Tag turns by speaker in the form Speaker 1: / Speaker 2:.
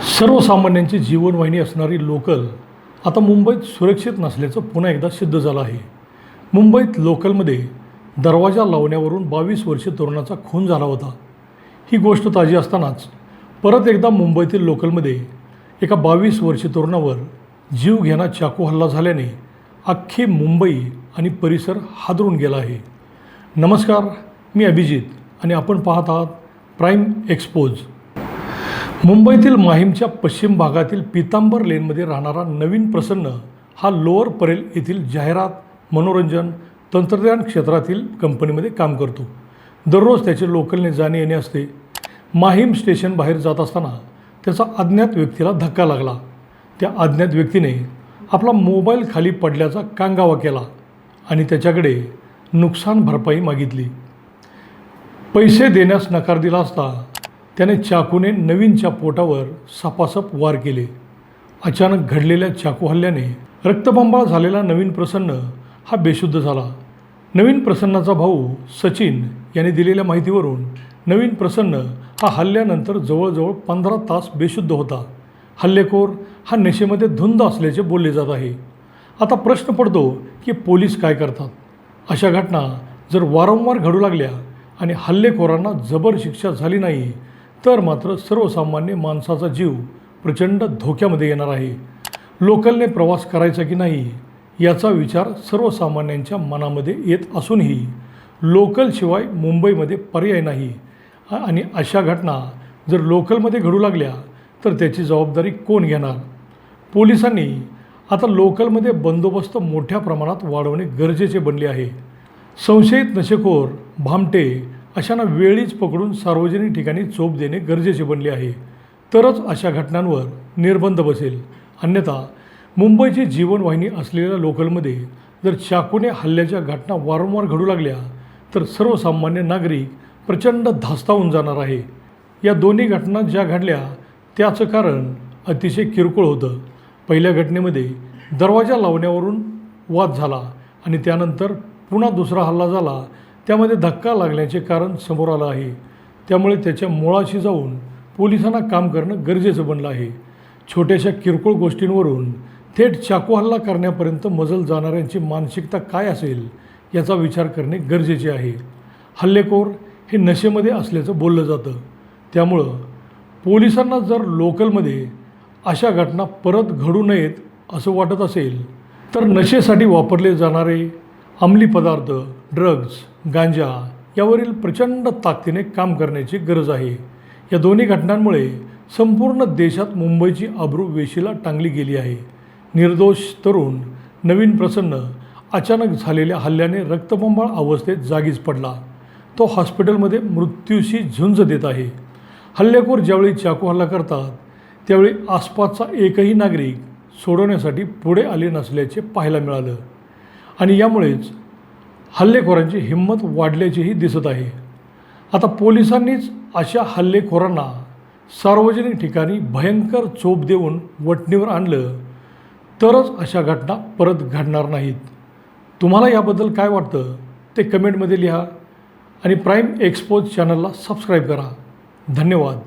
Speaker 1: सर्वसामान्यांची जीवनवाहिनी असणारी लोकल आता मुंबईत सुरक्षित नसल्याचं पुन्हा एकदा सिद्ध झालं आहे। मुंबईत लोकलमध्ये दरवाजा लावण्यावरून 22 वर्षीय तरुणाचा खून झाला होता। ही गोष्ट ताजी असतानाच परत एकदा मुंबईतील लोकलमध्ये एका 22 वर्षीय तरुणावर जीवघेणा चाकू हल्ला झाल्याने अख्खी मुंबई आणि परिसर हादरून गेला आहे। नमस्कार, मी अभिजित आणि आपण पाहत आहात प्राईम एक्सपोज। मुंबईतील माहीमच्या पश्चिम भागातील पीतांबर लेनमध्ये राहणारा नवीन प्रसन्न हा लोअर परेल येथील जाहिरात, मनोरंजन, तंत्रज्ञान क्षेत्रातील कंपनीमध्ये काम करतो। दररोज त्याचे लोकलने जाणे येणे असते। माहीम स्टेशन बाहेर जात असताना त्याचा अज्ञात व्यक्तीला धक्का लागला। त्या अज्ञात व्यक्तीने आपला मोबाईल खाली पडल्याचा कांगावा केला आणि त्याच्याकडे नुकसान भरपाई मागितली। पैसे देण्यास नकार दिला असता त्याने चाकूने नवीनच्या पोटावर सपासप वार केले। अचानक घडलेल्या चाकू हल्ल्याने रक्तबंबाळ झालेला नवीन प्रसन्न हा बेशुद्ध झाला। नवीन प्रसन्नाचा भाऊ सचिन याने दिलेल्या माहितीवरून नवीन प्रसन्न हा हल्ल्यानंतर जवळजवळ 15 तास बेशुद्ध होता। हल्लेखोर हा नशेमध्ये धुंद असल्याचे बोलले जात आहे। आता प्रश्न पडतो की पोलीस काय करतात? अशा घटना जर वारंवार घडू लागल्या आणि हल्लेखोरांना जबर शिक्षा झाली नाही तर मात्र सर्वसामान्य माणसाचा जीव प्रचंड धोक्यामध्ये येणार आहे। लोकलने प्रवास करायचा की नाही याचा विचार सर्वसामान्यांच्या मनामध्ये येत असूनही लोकलशिवाय मुंबईमध्ये पर्याय नाही आणि अशा घटना जर लोकलमध्ये घडू लागल्या तर त्याची जबाबदारी कोण घेणार? पोलिसांनी आता लोकलमध्ये बंदोबस्त मोठ्या प्रमाणात वाढवणे गरजेचे बनले आहे। संशयित नशेखोर, भामटे अशांना वेळीच पकडून सार्वजनिक ठिकाणी चोप देणे गरजेचे बनले आहे, तरच अशा घटनांवर निर्बंध बसेल। अन्यथा मुंबईची जीवनवाहिनी असलेल्या लोकलमध्ये जर चाकूने हल्ल्याच्या घटना वारंवार घडू लागल्या तर सर्वसामान्य नागरिक प्रचंड धास्तावून जाणार आहे। या दोन्ही घटना ज्या घडल्या त्याचं कारण अतिशय किरकोळ होतं। पहिल्या घटनेमध्ये दरवाजा लावण्यावरून वाद झाला आणि त्यानंतर पुन्हा दुसरा हल्ला झाला, त्यामध्ये धक्का लागण्याचे कारण समोर आलं आहे। त्यामुळे त्याच्या मुळाशी जाऊन पोलिसांना काम करणं गरजेचं बनलं आहे। छोट्याशा किरकोळ गोष्टींवरून थेट चाकू हल्ला करण्यापर्यंत मजल जाणाऱ्यांची मानसिकता काय असेल याचा विचार करणे गरजेचे आहे। हल्लेखोर हे नशेमध्ये असल्याचं बोललं जातं। त्यामुळं पोलिसांना जर लोकलमध्ये अशा घटना परत घडू नयेत असं वाटत असेल तर नशेसाठी वापरले जाणारे अंमली पदार्थ, ड्रग्ज, गांजा यावरील प्रचंड ताकदीने काम करण्याची गरज आहे। या दोन्ही घटनांमुळे संपूर्ण देशात मुंबईची अब्रू वेशीला टांगली गेली आहे। निर्दोष तरुण नवीन प्रसन्न अचानक झालेल्या हल्ल्याने रक्तबंबाळ अवस्थेत जागीच पडला। तो हॉस्पिटलमध्ये मृत्यूशी झुंज देत आहे। हल्लेखोर ज्यावेळी चाकू हल्ला करतात त्यावेळी आसपासचा एकही नागरिक सोडवण्यासाठी पुढे आले नसल्याचे पाहायला मिळालं आणि यामुळेच हल्लेखोरांची हिंमत वाढल्याचेही दिसत आहे। आता पोलिसांनीच अशा हल्लेखोरांना सार्वजनिक ठिकाणी भयंकर चोप देऊन वठणीवर आणलं तरच अशा घटना परत घडणार नाहीत। तुम्हाला याबद्दल काय वाटतं ते कमेंटमध्ये लिहा आणि प्राईम एक्सपोज चॅनलला सबस्क्राईब करा। धन्यवाद।